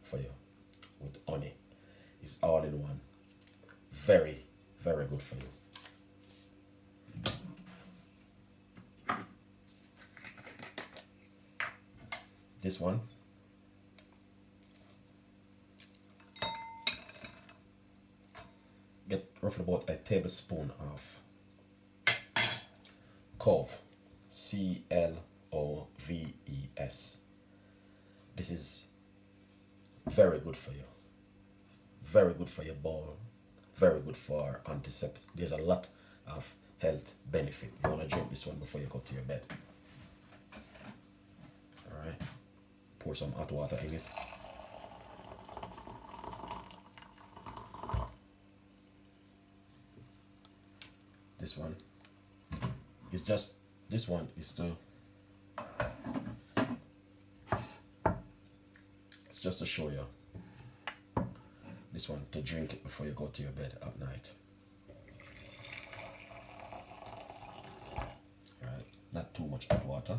for you with honey. It's all in one. Very, very good for you. This one, get roughly about a tablespoon of clove, CLOVES. This is very good for you, very good for your bowel, very good for antiseptic. There's a lot of health benefit. You want to drink this one before you go to your bed. All right, pour some hot water in it. This one is just, this one is to, it's just to show you. This one to drink it before you go to your bed at night. Alright, not too much hot water.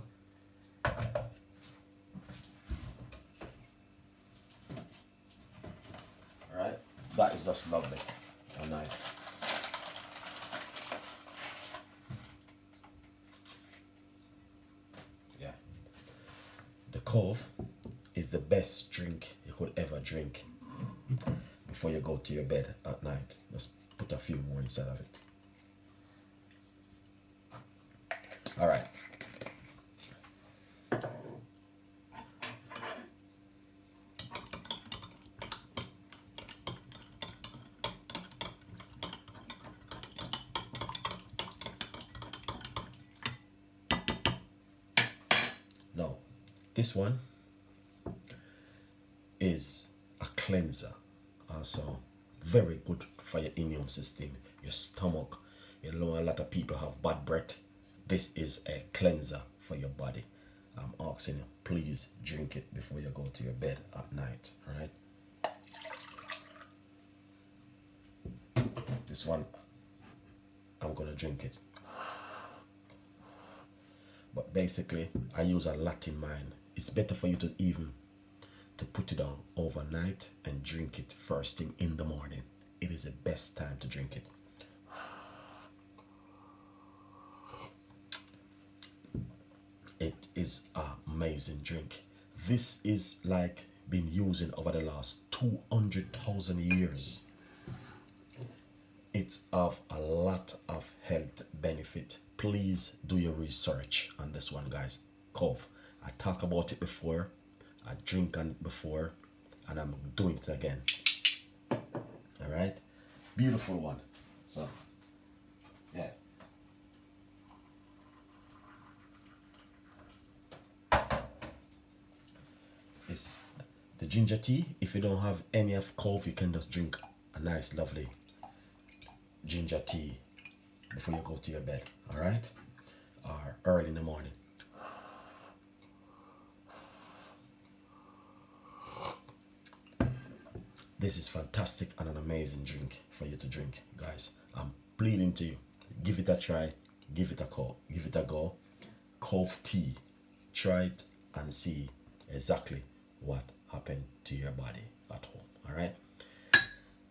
Alright, that is just lovely and nice. Yeah. The clove is the best drink you could ever drink before you go to your bed at night. Just put a few more inside of it. All right. Now, this one is a cleanser. Also very good for your immune system, your stomach. You know, a lot of people have bad breath. This is a cleanser for your body. I'm asking you, please drink it before you go to your bed at night. All right, this one I'm gonna drink it, but basically I use a lot in mine. It's better for you to even to put it on overnight and drink it first thing in the morning. It is the best time to drink it. It is an amazing drink. This is like been using over the last 200,000 years. It's of a lot of health benefit. Please do your research on this one, guys. Clove. I talked about it before. I drink on it before, and I'm doing it again. All right, beautiful one. So, yeah. It's the ginger tea. If you don't have any of clove, you can just drink a nice, lovely ginger tea before you go to your bed. All right, or early in the morning. This is fantastic and an amazing drink for you to drink, guys. I'm pleading to you, give it a try, give it a go, give it a go. Clove tea, try it and see exactly what happened to your body at home. All right,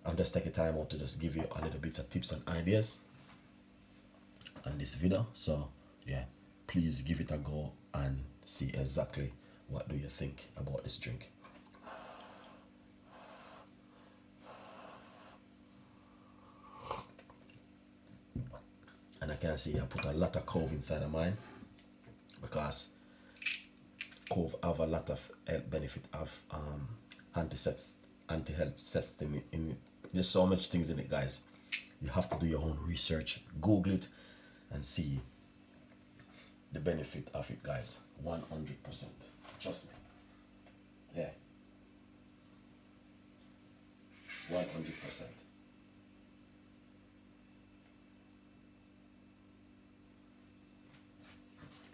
I'm just taking time out to just give you a little bit of tips and ideas on this video. So yeah, please give it a go and see exactly what do you think about this drink. And I can see I put a lot of clove inside of mine because clove have a lot of health benefit of anti-health system in it. There's so much things in it, guys. You have to do your own research, Google it and see the benefit of it, guys. 100%. Trust me. Yeah. 100%.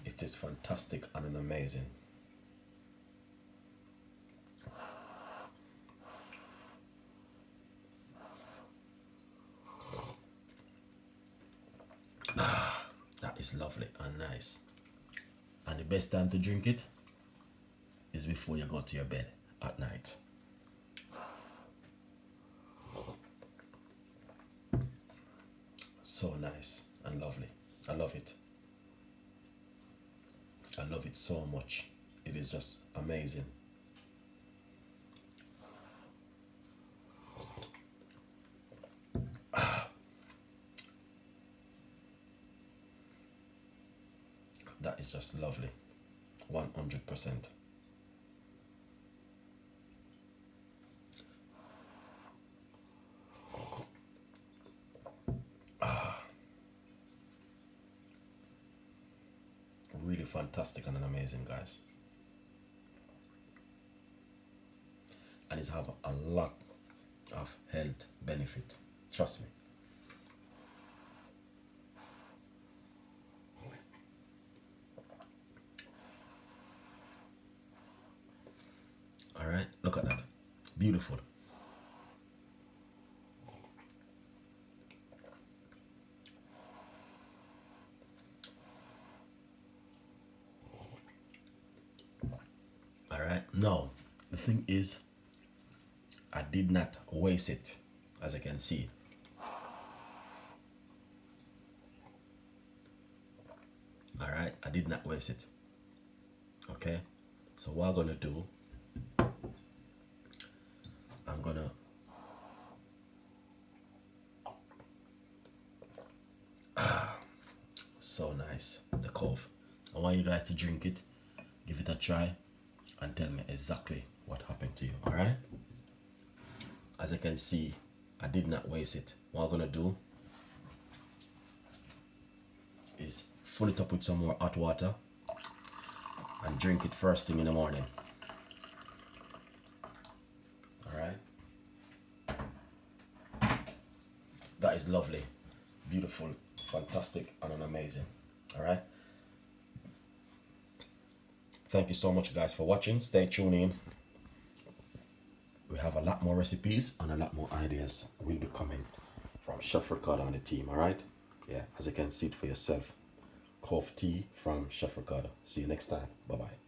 It is fantastic and an amazing. That is lovely and nice. And the best time to drink it is before you go to your bed at night. So nice and lovely. I love it. I love it so much. It is just amazing. That is just lovely. 100%. Really fantastic and amazing, guys. And it's have a lot of health benefit. Trust me. All right, look at that. Beautiful. All right, now the thing is, I did not waste it, as I can see. All right, I did not waste it. Okay, so what I'm gonna do, I'm gonna so nice, the cove. I want you guys to drink it, give it a try, and tell me exactly what happened to you. All right, as you can see, I did not waste it. What I'm gonna do is fill it up with some more hot water and drink it first thing in the morning. All right, that is lovely, beautiful, fantastic, and amazing. All right, thank you so much, guys, for watching. Stay tuned in. We have a lot more recipes and a lot more ideas will be coming from Chef Ricardo and the team. All right, yeah, as you can see it for yourself. Coffee tea from Chef Ricardo. See you next time. Bye bye.